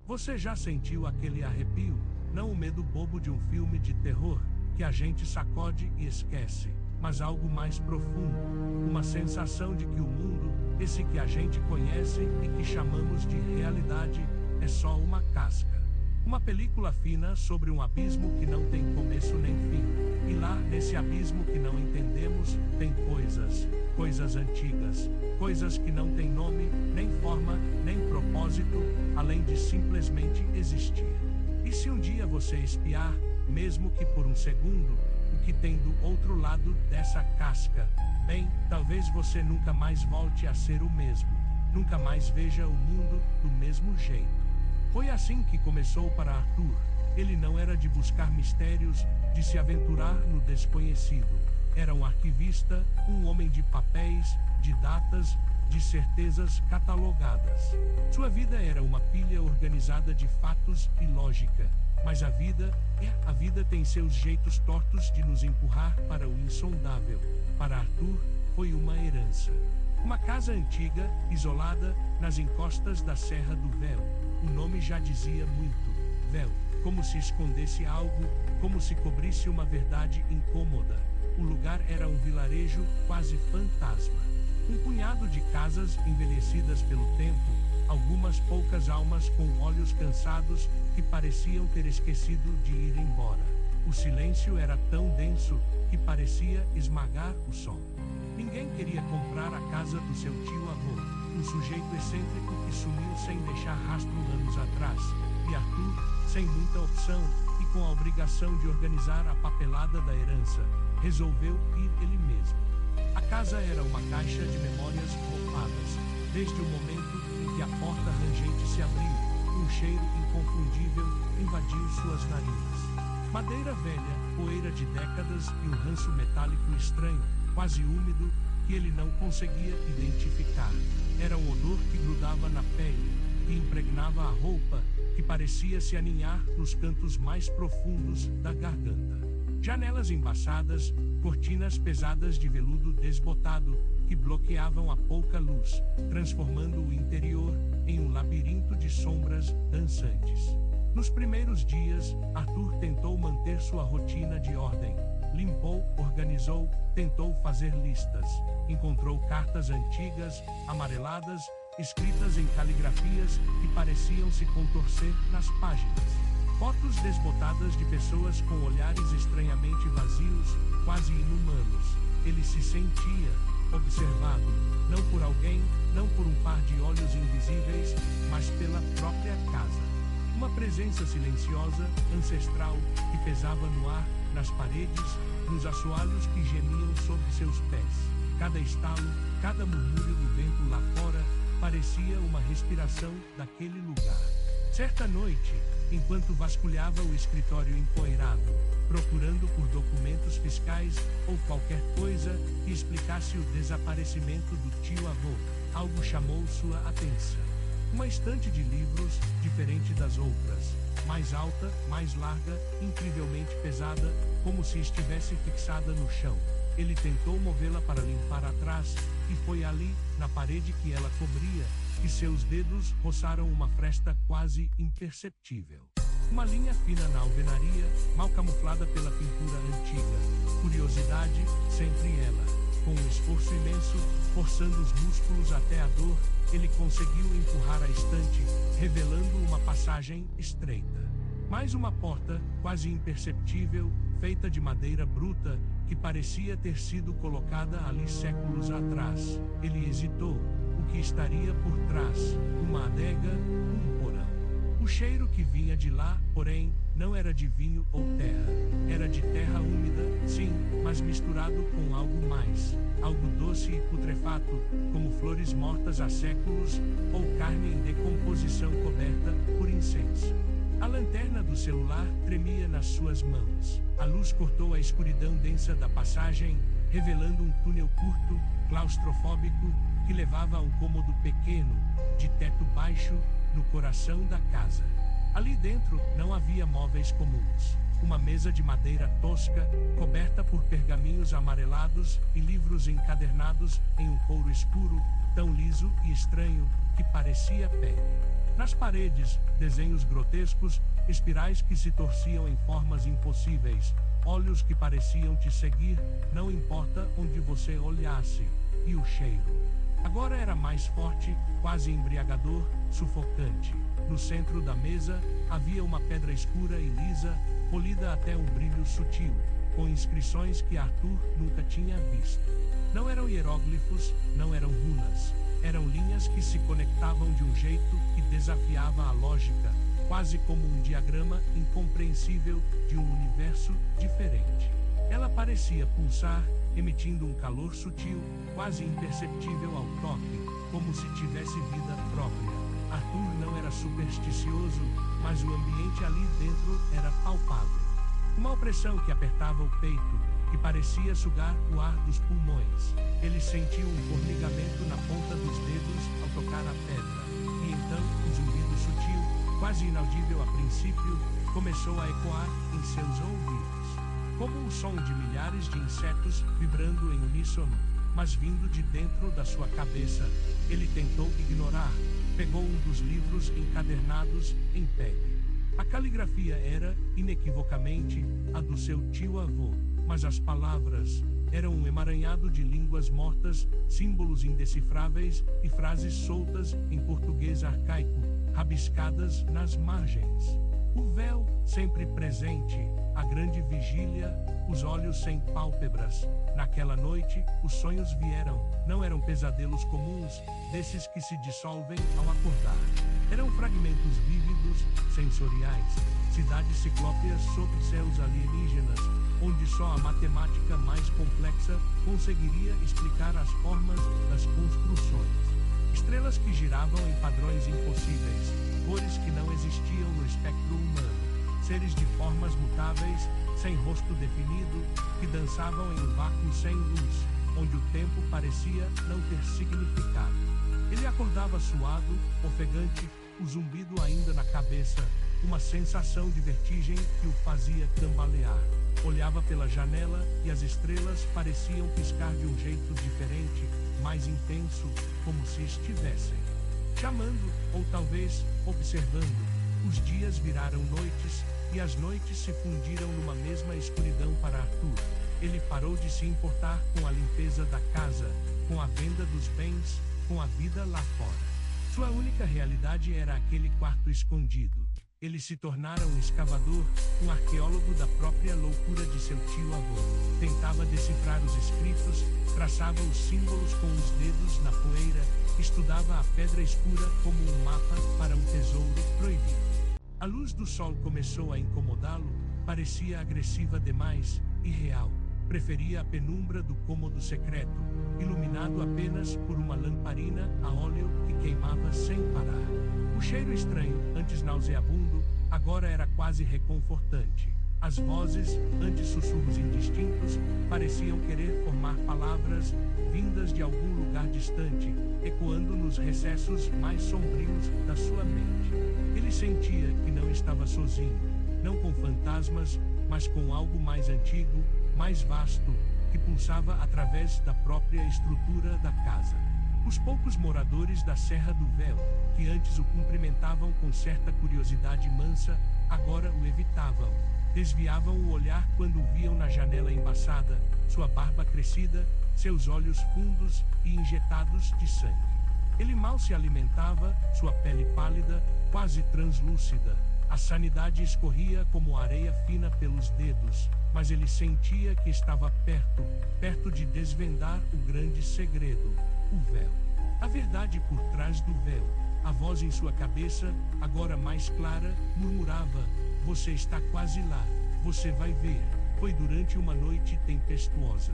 Você já sentiu aquele arrepio? Não o medo bobo de um filme de terror, que a gente sacode e esquece, mas algo mais profundo. Uma sensação de que o mundo, esse que a gente conhece e que chamamos de realidade, é só uma casca. Uma película fina sobre um abismo que não tem começo nem fim. E lá, nesse abismo que não entendemos, tem coisas antigas, coisas que não têm nome, nem forma, nem propósito, além de simplesmente existir. E se um dia você espiar, mesmo que por um segundo, o que tem do outro lado dessa casca, bem, talvez você nunca mais volte a ser o mesmo, nunca mais veja o mundo do mesmo jeito. Foi assim que começou para Arthur. Ele não era de buscar mistérios, de se aventurar no desconhecido. Era um arquivista, um homem de papéis, de datas, de certezas catalogadas. Sua vida era uma pilha organizada de fatos e lógica. Mas a vida tem seus jeitos tortos de nos empurrar para o insondável. Para Arthur, foi uma herança. Uma casa antiga, isolada, nas encostas da Serra do Véu. O nome já dizia muito. Véu, como se escondesse algo, como se cobrisse uma verdade incômoda. O lugar era um vilarejo quase fantasma. Um punhado de casas envelhecidas pelo tempo, algumas poucas almas com olhos cansados que pareciam ter esquecido de ir embora. O silêncio era tão denso que parecia esmagar o som. Ninguém queria comprar a casa do seu tio-avô, um sujeito excêntrico que sumiu sem deixar rastro anos atrás, e Arthur, sem muita opção e com a obrigação de organizar a papelada da herança, resolveu ir ele mesmo. A casa era uma caixa de memórias roupadas. Desde o momento em que a porta rangente se abriu, um cheiro inconfundível invadiu suas narinas. Madeira velha, poeira de décadas e um ranço metálico estranho, quase úmido, que ele não conseguia identificar. Era um odor que grudava na pele, que impregnava a roupa, que parecia se aninhar nos cantos mais profundos da garganta. Janelas embaçadas, cortinas pesadas de veludo desbotado, que bloqueavam a pouca luz, transformando o interior em um labirinto de sombras dançantes. Nos primeiros dias, Arthur tentou manter sua rotina de ordem. Limpou, organizou, tentou fazer listas. Encontrou cartas antigas, amareladas, escritas em caligrafias que pareciam se contorcer nas páginas. Fotos desbotadas de pessoas com olhares estranhamente vazios, quase inumanos. Ele se sentia observado, não por alguém, não por um par de olhos invisíveis, mas pela própria casa. Uma presença silenciosa, ancestral, que pesava no ar, nas paredes, nos assoalhos que gemiam sob seus pés. Cada estalo, cada murmúrio do vento lá fora, parecia uma respiração daquele lugar. Certa noite, enquanto vasculhava o escritório empoeirado, procurando por documentos fiscais ou qualquer coisa que explicasse o desaparecimento do tio-avô, algo chamou sua atenção. Uma estante de livros, diferente das outras, mais alta, mais larga, incrivelmente pesada, como se estivesse fixada no chão. Ele tentou movê-la para limpar atrás, e foi ali, na parede que ela cobria, que seus dedos roçaram uma fresta quase imperceptível. Uma linha fina na alvenaria, mal camuflada pela pintura antiga. Curiosidade, sempre ela. Com um esforço imenso, forçando os músculos até a dor, ele conseguiu empurrar a estante, revelando uma passagem estreita. Mais uma porta, quase imperceptível, feita de madeira bruta, que parecia ter sido colocada ali séculos atrás. Ele hesitou. O que estaria por trás? Uma adega? Um porão? O cheiro que vinha de lá, porém, não era de vinho ou terra. Era de terra úmida, sim, mas misturado com algo mais. Algo doce e putrefato, como flores mortas há séculos, ou carne em decomposição coberta por incenso. A lanterna do celular tremia nas suas mãos. A luz cortou a escuridão densa da passagem, revelando um túnel curto, claustrofóbico, que levava a um cômodo pequeno, de teto baixo, no coração da casa. Ali dentro não havia móveis comuns. Uma mesa de madeira tosca, coberta por pergaminhos amarelados e livros encadernados em um couro escuro, tão liso e estranho que parecia pele. Nas paredes, desenhos grotescos, espirais que se torciam em formas impossíveis, olhos que pareciam te seguir, não importa onde você olhasse. E o cheiro. Agora era mais forte, quase embriagador, sufocante. No centro da mesa, havia uma pedra escura e lisa, polida até um brilho sutil, com inscrições que Arthur nunca tinha visto. Não eram hieróglifos, não eram runas. Eram linhas que se conectavam de um jeito que desafiava a lógica, quase como um diagrama incompreensível de um universo diferente. Ela parecia pulsar, emitindo um calor sutil, quase imperceptível ao toque, como se tivesse vida própria. Arthur não era supersticioso, mas o ambiente ali dentro era palpável. Uma opressão que apertava o peito, que parecia sugar o ar dos pulmões. Ele sentiu um formigamento na ponta dos dedos ao tocar a pedra. E então, um zumbido sutil, quase inaudível a princípio, começou a ecoar em seus ouvidos. Como o som de milhares de insetos vibrando em uníssono, mas vindo de dentro da sua cabeça. Ele tentou ignorar. Pegou um dos livros encadernados em pele. A caligrafia era, inequivocamente, a do seu tio-avô, mas as palavras eram um emaranhado de línguas mortas, símbolos indecifráveis e frases soltas em português arcaico, rabiscadas nas margens. O véu, sempre presente, a grande vigília, os olhos sem pálpebras. Naquela noite, os sonhos vieram. Não eram pesadelos comuns, desses que se dissolvem ao acordar. Eram fragmentos vívidos, sensoriais, cidades ciclópeas sob céus alienígenas, onde só a matemática mais complexa conseguiria explicar as formas das construções. Estrelas que giravam em padrões impossíveis, cores que não existiam no espectro humano, seres de formas mutáveis, sem rosto definido, que dançavam em um vácuo sem luz, onde o tempo parecia não ter significado. Ele acordava suado, ofegante, o zumbido ainda na cabeça, uma sensação de vertigem que o fazia cambalear. Olhava pela janela e as estrelas pareciam piscar de um jeito diferente, mais intenso, como se estivessem chamando, ou talvez observando. Os dias viraram noites, e as noites se fundiram numa mesma escuridão para Arthur. Ele parou de se importar com a limpeza da casa, com a venda dos bens, com a vida lá fora. Sua única realidade era aquele quarto escondido. Ele se tornara um escavador, um arqueólogo da própria loucura de seu tio-avô. Tentava decifrar os escritos, traçava os símbolos com os dedos na poeira, estudava a pedra escura como um mapa para um tesouro proibido. A luz do sol começou a incomodá-lo, parecia agressiva demais, irreal. Preferia a penumbra do cômodo secreto, iluminado apenas por uma lamparina a óleo que queimava sem parar. O cheiro estranho, antes nauseabundo, agora era quase reconfortante. As vozes, antes sussurros indistintos, pareciam querer formar palavras, vindas de algum lugar distante, ecoando nos recessos mais sombrios da sua mente. Ele sentia que não estava sozinho, não com fantasmas, mas com algo mais antigo, mais vasto, que pulsava através da própria estrutura da casa. Os poucos moradores da Serra do Véu, que antes o cumprimentavam com certa curiosidade mansa, agora o evitavam. Desviavam o olhar quando o viam na janela embaçada, sua barba crescida, seus olhos fundos e injetados de sangue. Ele mal se alimentava, sua pele pálida, quase translúcida. A sanidade escorria como areia fina pelos dedos, mas ele sentia que estava perto, perto de desvendar o grande segredo, o véu. A verdade por trás do véu. A voz em sua cabeça, agora mais clara, murmurava: "Você está quase lá, você vai ver." Foi durante uma noite tempestuosa.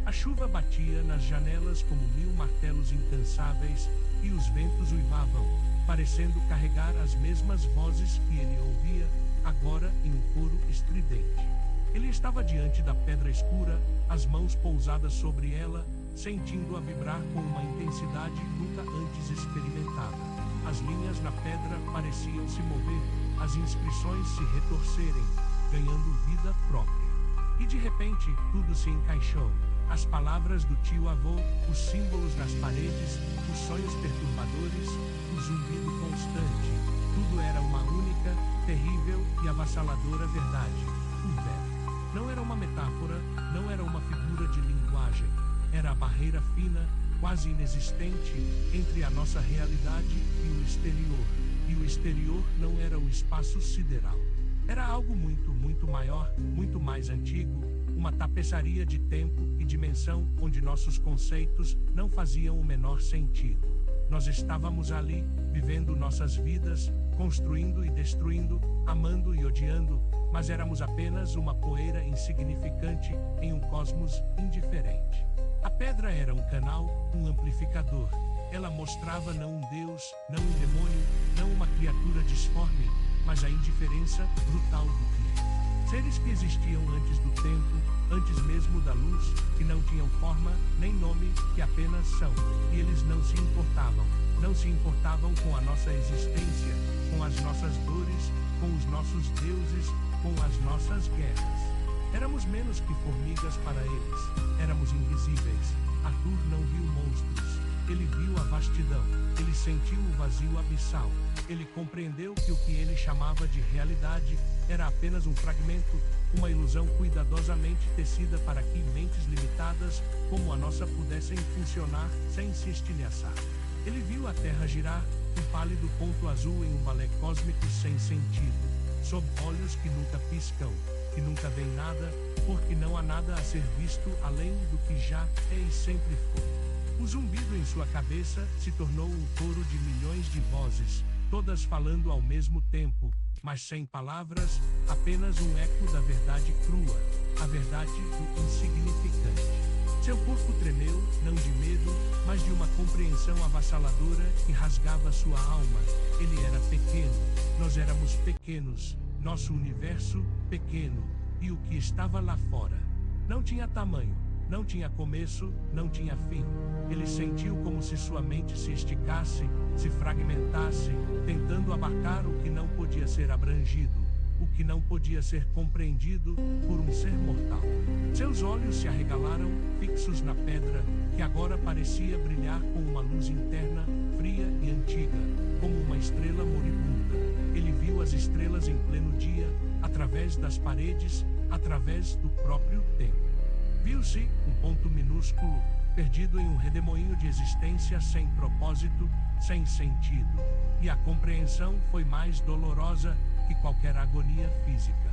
A chuva batia nas janelas como 1000 martelos incansáveis, e os ventos uivavam, parecendo carregar as mesmas vozes que ele ouvia, agora em um coro estridente. Ele estava diante da pedra escura, as mãos pousadas sobre ela, sentindo-a vibrar com uma intensidade nunca antes experimentada. As linhas na pedra pareciam se mover, as inscrições se retorcerem, ganhando vida própria. E de repente, tudo se encaixou. As palavras do tio-avô, os símbolos nas paredes, os sonhos perturbadores, o zumbido constante. Tudo era uma única, terrível e avassaladora verdade. O véu. Não era uma metáfora, não era uma figura de linguagem. Era a barreira fina, quase inexistente, entre a nossa realidade e o exterior. E o exterior não era o espaço sideral. Era algo muito, muito maior, muito mais antigo, uma tapeçaria de tempo e dimensão onde nossos conceitos não faziam o menor sentido. Nós estávamos ali, vivendo nossas vidas, construindo e destruindo, amando e odiando, mas éramos apenas uma poeira insignificante em um cosmos indiferente. A pedra era um canal, um amplificador. Ela mostrava não um Deus, não um demônio, não uma criatura disforme, mas a indiferença brutal do que. Seres que existiam antes do tempo, antes mesmo da luz, que não tinham forma, nem nome, que apenas são. E eles não se importavam. Não se importavam com a nossa existência, com as nossas dores, com os nossos deuses, com as nossas guerras. Éramos menos que formigas para eles. Éramos invisíveis. Arthur não viu monstros. Ele viu a vastidão. Ele sentiu o vazio abissal. Ele compreendeu que o que ele chamava de realidade era apenas um fragmento, uma ilusão cuidadosamente tecida para que mentes limitadas, como a nossa, pudessem funcionar sem se estilhaçar. Ele viu a Terra girar, um pálido ponto azul em um balé cósmico sem sentido, sob olhos que nunca piscam, que nunca veem nada, porque não há nada a ser visto além do que já é e sempre foi. O zumbido em sua cabeça se tornou um coro de milhões de vozes, todas falando ao mesmo tempo, mas sem palavras, apenas um eco da verdade crua, a verdade do insignificante. Seu corpo tremeu, não de medo, mas de uma compreensão avassaladora que rasgava sua alma. Ele era pequeno, nós éramos pequenos, nosso universo pequeno, e o que estava lá fora não tinha tamanho. Não tinha começo, não tinha fim. Ele sentiu como se sua mente se esticasse, se fragmentasse, tentando abarcar o que não podia ser abrangido, o que não podia ser compreendido por um ser mortal. Seus olhos se arregalaram, fixos na pedra, que agora parecia brilhar com uma luz interna, fria e antiga, como uma estrela moribunda. Ele viu as estrelas em pleno dia, através das paredes, através do próprio tempo. Viu-se um ponto minúsculo, perdido em um redemoinho de existência sem propósito, sem sentido. E a compreensão foi mais dolorosa que qualquer agonia física.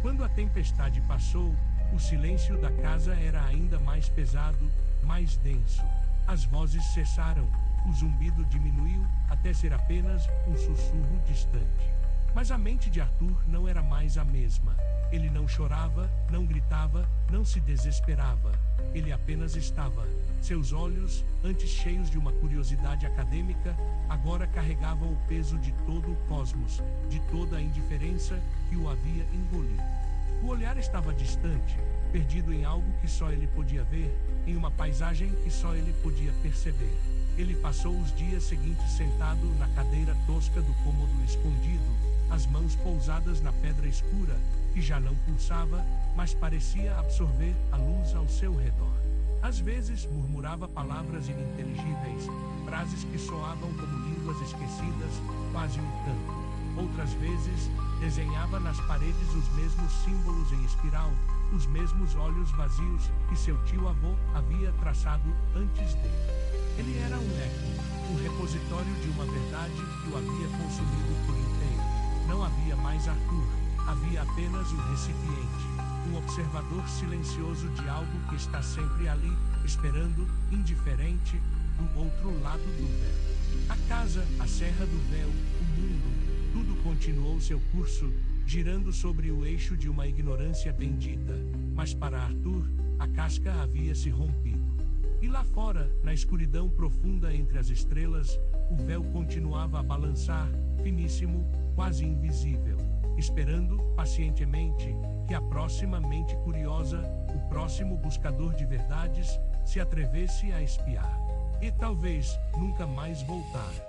Quando a tempestade passou, o silêncio da casa era ainda mais pesado, mais denso. As vozes cessaram, o zumbido diminuiu até ser apenas um sussurro distante. Mas a mente de Arthur não era mais a mesma. Ele não chorava, não gritava, não se desesperava. Ele apenas estava. Seus olhos, antes cheios de uma curiosidade acadêmica, agora carregavam o peso de todo o cosmos, de toda a indiferença que o havia engolido. O olhar estava distante, perdido em algo que só ele podia ver, em uma paisagem que só ele podia perceber. Ele passou os dias seguintes sentado na cadeira tosca do cômodo escondido, as mãos pousadas na pedra escura, que já não pulsava, mas parecia absorver a luz ao seu redor. Às vezes murmurava palavras ininteligíveis, frases que soavam como línguas esquecidas, quase um canto. Outras vezes, desenhava nas paredes os mesmos símbolos em espiral, os mesmos olhos vazios que seu tio-avô havia traçado antes dele. Ele era um eco, um repositório de uma verdade que o havia consumido por inteiro. Não havia mais Arthur, havia apenas um recipiente, um observador silencioso de algo que está sempre ali, esperando, indiferente, do outro lado do véu. A casa, a serra do véu, o mundo, tudo continuou seu curso, girando sobre o eixo de uma ignorância bendita. Mas para Arthur, a casca havia se rompido. E lá fora, na escuridão profunda entre as estrelas, o véu continuava a balançar, finíssimo, quase invisível, esperando, pacientemente, que a próxima mente curiosa, o próximo buscador de verdades, se atrevesse a espiar. E talvez nunca mais voltar.